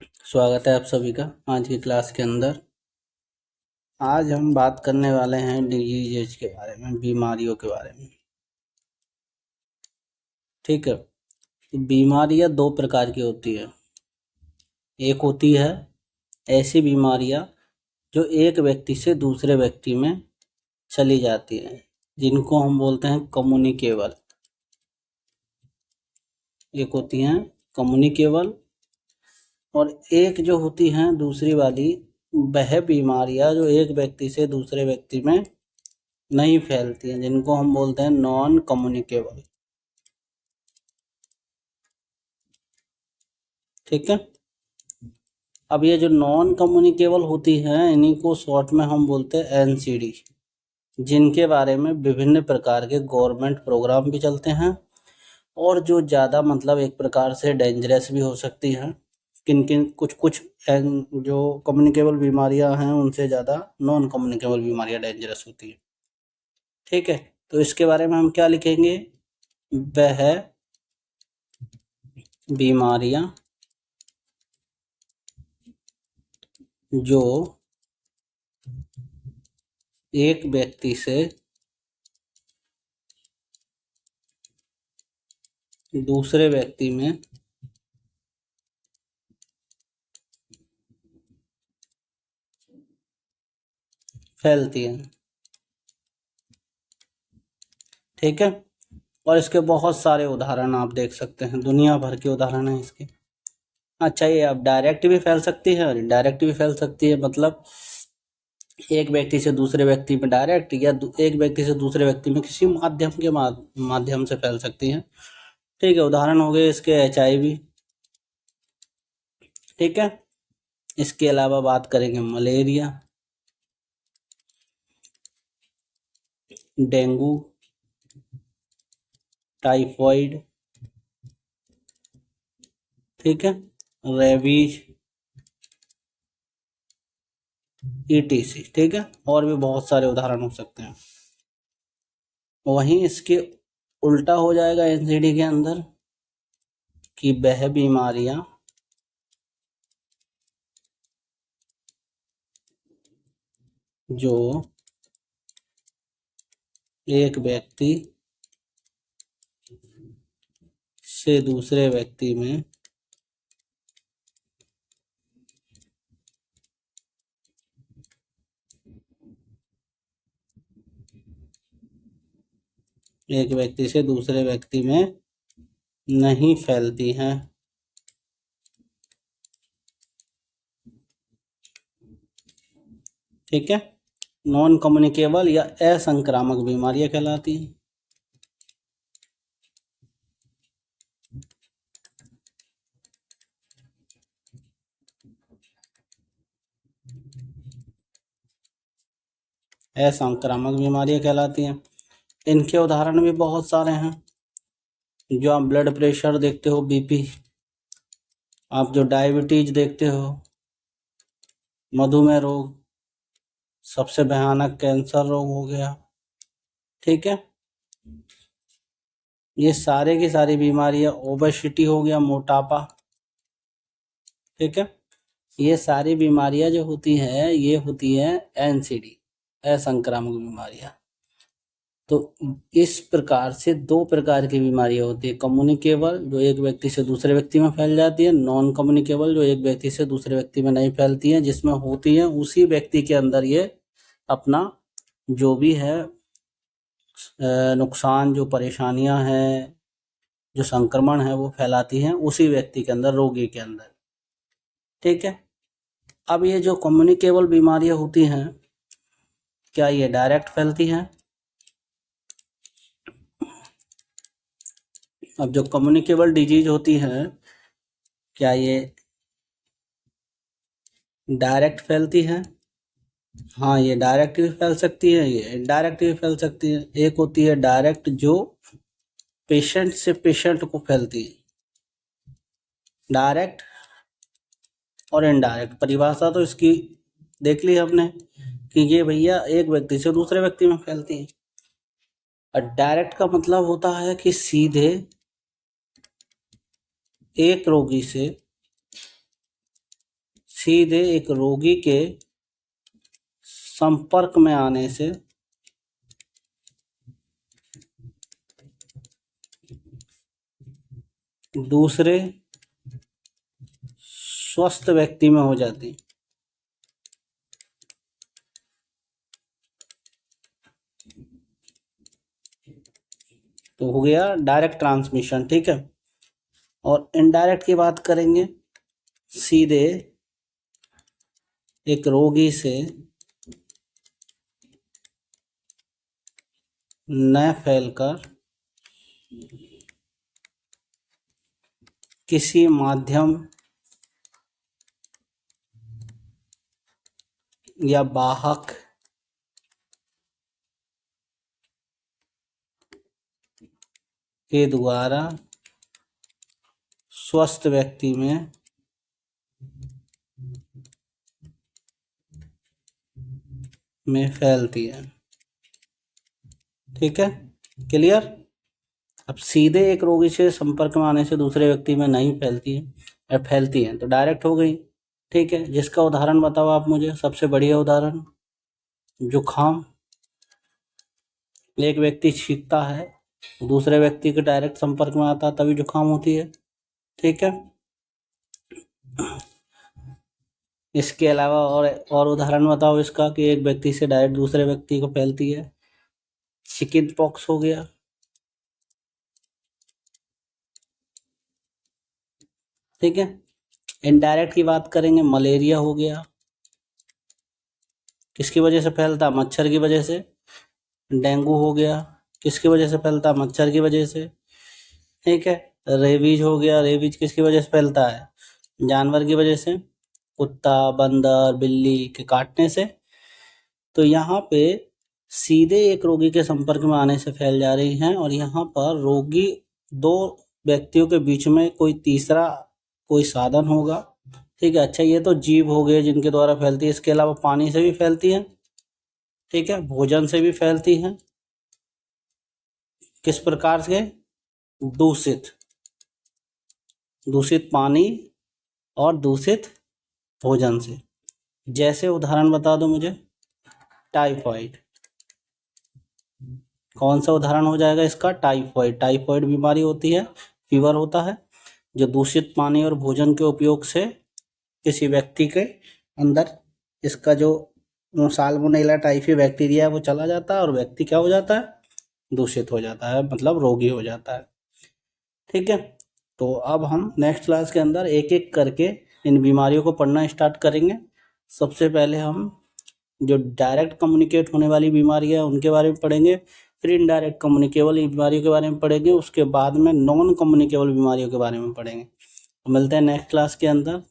स्वागत है आप सभी का आज की क्लास के अंदर। आज हम बात करने वाले हैं डिजीजेज के बारे में, बीमारियों के बारे में। ठीक है, तो बीमारियां दो प्रकार की होती है। एक होती है ऐसी बीमारियां जो एक व्यक्ति से दूसरे व्यक्ति में चली जाती हैं, जिनको हम बोलते हैं कम्युनिकेबल। एक होती हैं कम्युनिकेबल, और एक जो होती हैं दूसरी वाली, वह बीमारियां जो एक व्यक्ति से दूसरे व्यक्ति में नहीं फैलती हैं, जिनको हम बोलते हैं नॉन कम्युनिकेबल। ठीक है, अब ये जो नॉन कम्युनिकेबल होती हैं इन्हीं को शॉर्ट में हम बोलते हैं एनसीडी, जिनके बारे में विभिन्न प्रकार के गवर्नमेंट प्रोग्राम भी चलते हैं, और जो ज़्यादा मतलब एक प्रकार से डेंजरस भी हो सकती हैं। किन किन कुछ कुछ जो कम्युनिकेबल बीमारियां हैं उनसे ज़्यादा नॉन कम्युनिकेबल बीमारियां डेंजरस होती है। ठीक है, तो इसके बारे में हम क्या लिखेंगे? वह बीमारियां जो एक व्यक्ति से दूसरे व्यक्ति में फैलती हैं। ठीक है, और इसके बहुत सारे उदाहरण आप देख सकते हैं, दुनिया भर के उदाहरण हैं इसके। अच्छा, ये अब डायरेक्ट भी फैल सकती है और इनडायरेक्ट भी फैल सकती है, मतलब एक व्यक्ति से दूसरे व्यक्ति में डायरेक्ट, या एक व्यक्ति से दूसरे व्यक्ति में किसी माध्यम के माध्यम से फैल सकती हैं। ठीक है, उदाहरण हो गए इसके HIV। ठीक है, इसके अलावा बात करेंगे मलेरिया, डेंगू, टाइफॉइड, ठीक है, रेबीज, ETC। ठीक है, और भी बहुत सारे उदाहरण हो सकते हैं। वहीं इसके उल्टा हो जाएगा NCD के अंदर कि वह बीमारियां जो एक व्यक्ति से दूसरे व्यक्ति में एक व्यक्ति से दूसरे व्यक्ति में नहीं फैलती हैं। ठीक है, नॉन कम्युनिकेबल या असंक्रामक बीमारियां कहलाती हैं। असंक्रामक बीमारियां कहलाती हैं। इनके उदाहरण भी बहुत सारे हैं। जो आप ब्लड प्रेशर देखते हो, BP, आप जो डायबिटीज देखते हो, मधुमेह रोग, सबसे भयानक कैंसर रोग हो गया। ठीक है, ये सारे की सारी बीमारियां, ओबेसिटी हो गया, मोटापा। ठीक है, ये सारी बीमारियां जो होती हैं ये होती हैं NCD, असंक्रामक बीमारियां। तो इस प्रकार से दो प्रकार की बीमारियां होती है, कम्युनिकेबल जो एक व्यक्ति से दूसरे व्यक्ति में फैल जाती है, नॉन कम्युनिकेबल जो एक व्यक्ति से दूसरे व्यक्ति में नहीं फैलती है, जिसमें होती है उसी व्यक्ति के अंदर ये अपना जो भी है नुकसान, जो परेशानियां हैं, जो संक्रमण है वो फैलाती हैं उसी व्यक्ति के अंदर, रोगी के अंदर। ठीक है, अब ये जो कम्युनिकेबल बीमारियां होती हैं, क्या ये डायरेक्ट फैलती हैं? अब जो कम्युनिकेबल डिजीज होती है, क्या ये डायरेक्ट फैलती है? हाँ, ये डायरेक्ट भी फैल सकती है, ये इनडायरेक्ट भी फैल सकती है। एक होती है डायरेक्ट जो पेशेंट से पेशेंट को फैलती है, डायरेक्ट और इनडायरेक्ट। परिभाषा तो इसकी देख ली हमने कि ये भैया एक व्यक्ति से दूसरे व्यक्ति में फैलती है। और डायरेक्ट का मतलब होता है कि सीधे एक रोगी से सीधे एक रोगी के संपर्क में आने से दूसरे स्वस्थ व्यक्ति में हो जाती। तो हो गया डायरेक्ट ट्रांसमिशन, ठीक है। और इनडायरेक्ट की बात करेंगे, सीधे एक रोगी से न फैलकर किसी माध्यम या वाहक के द्वारा स्वस्थ व्यक्ति में फैलती है, ठीक है, क्लियर। अब सीधे एक रोगी से संपर्क में आने से दूसरे व्यक्ति में नहीं फैलती है या फैलती है, तो डायरेक्ट हो गई, ठीक है। जिसका उदाहरण बताओ आप मुझे, सबसे बढ़िया उदाहरण जुखाम। एक व्यक्ति छींकता है, दूसरे व्यक्ति के डायरेक्ट संपर्क में आता है, तभी जुखाम होती है, ठीक है। इसके अलावा और उदाहरण बताओ इसका कि एक व्यक्ति से डायरेक्ट दूसरे व्यक्ति को फैलती है। चिकन पॉक्स हो गया, ठीक है। इनडायरेक्ट की बात करेंगे, मलेरिया हो गया। किसकी वजह से फैलता? मच्छर की वजह से। डेंगू हो गया, किसकी वजह से फैलता? मच्छर की वजह से, ठीक है। रेबीज हो गया, रेबीज किसकी वजह से फैलता है? जानवर की वजह से, कुत्ता, बंदर, बिल्ली के काटने से। तो यहाँ पे सीधे एक रोगी के संपर्क में आने से फैल जा रही हैं, और यहाँ पर रोगी दो व्यक्तियों के बीच में कोई तीसरा कोई साधन होगा, ठीक है। अच्छा, ये तो जीव हो गए जिनके द्वारा फैलती है। इसके अलावा पानी से भी फैलती है, ठीक है, भोजन से भी फैलती है। किस प्रकार से? दूषित पानी और दूषित भोजन से। जैसे उदाहरण बता दो मुझे। टाइफाइड, कौन सा उदाहरण हो जाएगा इसका? टाइफाइड। टाइफाइड बीमारी होती है, फीवर होता है, जो दूषित पानी और भोजन के उपयोग से किसी व्यक्ति के अंदर इसका जो साल्मोनेला टाइफी बैक्टीरिया है वो चला जाता है, और व्यक्ति क्या हो जाता है? दूषित हो जाता है, मतलब रोगी हो जाता है, ठीक है। तो अब हम नेक्स्ट क्लास के अंदर एक एक करके इन बीमारियों को पढ़ना स्टार्ट करेंगे। सबसे पहले हम जो डायरेक्ट कम्युनिकेट होने वाली बीमारी है उनके बारे में पढ़ेंगे, फिर इनडायरेक्ट कम्युनिकेबल बीमारियों के बारे में पढ़ेंगे, उसके बाद में नॉन कम्युनिकेबल बीमारियों के बारे में पढ़ेंगे। मिलते हैं नेक्स्ट क्लास के अंदर।